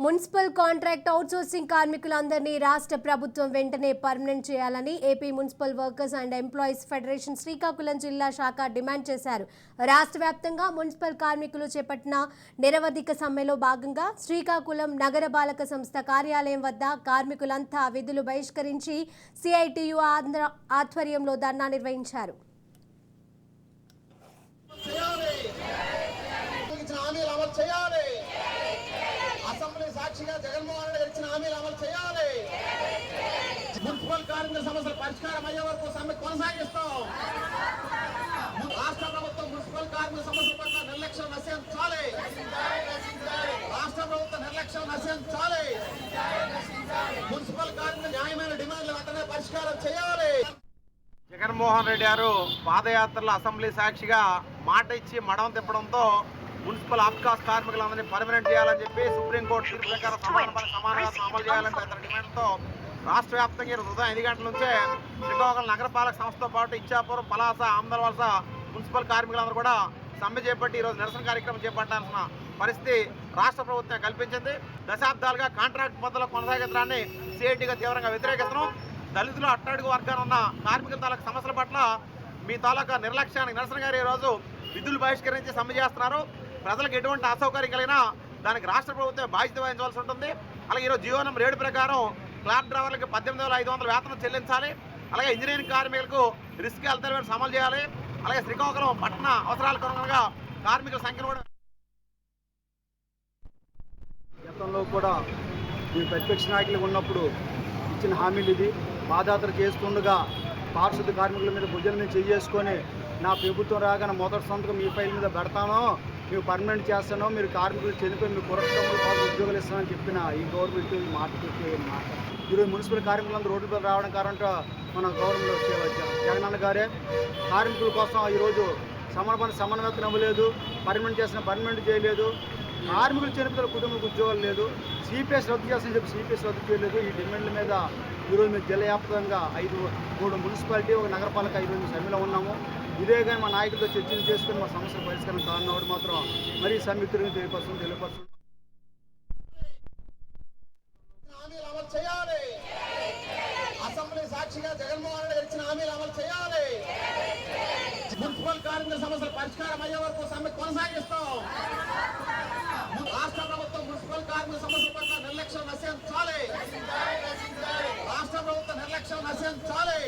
Municipal contract outsourcing కార్మికులందరినీ రాష్ట్ర ప్రభుత్వం వెంటనే పర్మనెంట్ చేయాలని AP municipal workers and employees federation Srikakulam జిల్లా శాఖ డిమాండ్ చేశారు. రాష్ట్ర వ్యాప్తంగా మున్సిపల్ కార్మికులు చేపట్టిన నిరవధిక సమ్మెలో భాగంగా శ్రీకాకుళం నగరపాలక సంస్థ కార్యాలయం వద్ద కార్మికులంతా విధులు బహిష్కరించి సిఐటియు ఆధ్వర్యంలో ధర్నా నిర్వహించారు. సాక్షిగా జగన్మోహన్ రెడ్డి ఇచ్చిన హామీలు అమలు చేయాలి. మున్సిపల్ కార్మికుల సమస్యల పరిష్కారం అయ్యే వరకు సమ్మె కొనసాగిస్తాం. రాష్ట్ర ప్రభుత్వం మున్సిపల్ కార్మికుల సమస్యల పట్ల నిర్లక్ష్యం నశించాలి. రాష్ట్ర ప్రభుత్వం నిర్లక్ష్యం నశించాలి. మున్సిపల్ కార్మికుల న్యాయమైన డిమాండ్లు వెంటనే పరిష్కారం చేయాలి. జగన్మోహన్ రెడ్డి గారు పాదయాత్రలో అసెంబ్లీ సాక్షిగా మాట ఇచ్చి మడవం తిప్పడంతో మున్సిపల్ ఆఫ్కాస్ కార్మికులందరినీ పర్మనెంట్ చేయాలని చెప్పి సుప్రీంకోర్టు తీర్పు ప్రకారం సమానత్వం అమలు చేయాలంటే అతని డిమాండ్తో రాష్ట్ర వ్యాప్తంగా ఉదయం 5 గంటల నుంచే శ్రీకాకుళం నగరపాలక సంస్థతో పాటు ఇచ్చాపురం, పలాస, ఆంధ్రవలస మున్సిపల్ కార్మికులందరూ కూడా సమ్మె చేపట్టి ఈరోజు నిరసన కార్యక్రమం చేపట్టాల్సిన పరిస్థితి రాష్ట్ర ప్రభుత్వం కల్పించింది. దశాబ్దాలుగా కాంట్రాక్ట్ పద్ధతిలో కొనసాగించడాన్ని సిఐటిగా తీవ్రంగా వ్యతిరేకిస్తున్నాం. దళితులు, అట్టడుగు వర్గాన్ని ఉన్న కార్మికుల తాలూకు సమస్యల పట్ల మీ తాలూకా నిర్లక్ష్యానికి నిరసనగా ఈరోజు విధులు బహిష్కరించి సమ్మె చేస్తున్నారు. ప్రజలకు ఎటువంటి అసౌకర్యం కలిగినా దానికి రాష్ట్ర ప్రభుత్వం బాధ్యత వహించవలసి ఉంటుంది. అలాగే ఈరోజు జీవో నెంబర్ 7 ప్రకారం క్లాబ్ డ్రైవర్లకు 18,500 వేతనం చెల్లించాలి. అలాగే ఇంజనీరింగ్ కార్మికులకు రిస్క్ హెల్త్ అలవెన్స్ అమలు చేయాలి. అలాగే శ్రీకాకుళం పట్టణ అవసరాలకు అనుగుణంగా కార్మికుల సంఖ్యను కూడా గతంలో కూడా ఈ ప్రతిపక్ష నాయకులు ఉన్నప్పుడు ఇచ్చిన హామీలు ఇది. పాదయాత్ర చేస్తుండగా పారిశుద్ధ కార్మికుల మీద భుజం మీద చేసుకొని నా ప్రభుత్వం రాగానే మొదటి సంతకం మీ ఫైల్ మీద పెడతానో, మేము పర్మనెంట్ చేస్తానో, మీరు కార్మికులు చనిపోయి మీ కుటుంబాల కోసం ఉద్యోగాలు ఇస్తామని చెప్పిన ఈ గవర్నమెంట్ ఈ మాట చెప్పే మాట ఈరోజు మున్సిపల్ కార్మికులందరూ రోడ్డు మీద రావడం కారణంగా మన గవర్నమెంట్ జగనన్న గారే కార్మికుల కోసం ఈరోజు సమన్వయం ఇవ్వలేదు, పర్మనెంట్ చేయలేదు. కార్మికులు చనిపోయిన కుటుంబాలకు ఉద్యోగాలు లేదు, సిపిఎస్ రద్దు చేస్తామని చెప్పి సిపిఎస్ రద్దు చేయలేదు. ఈ డిమాండ్ల మీద ఈరోజు మేము జిల్లా వ్యాప్తంగా 3 మున్సిపాలిటీ, 1 నగరపాలక ఈరోజు సమ్మెలో ఉన్నాము. ఇదే కానీ మా నాయకులతో చర్చలు చేసుకుని మా సమస్యల పరిష్కారం కారణం మాత్రం మరీ సంయుక్తంగా తెలియపరుస్తుంది. అసెంబ్లీ సాక్షిగా జగన్మోహన్ రెడ్డి ఇచ్చిన హామీలు అమలు చేయాలి. మున్సిపల్ కార్మికుల సమస్యల పరిష్కారం అయ్యే వరకు సమ్మె కొనసాగిస్తాం. రాష్ట్ర ప్రభుత్వం మున్సిపల్ కార్మికుల సమస్యల పట్ల నిర్లక్ష్యం నశించాలి. రాష్ట్ర ప్రభుత్వం నిర్లక్ష్యం నశించాలి.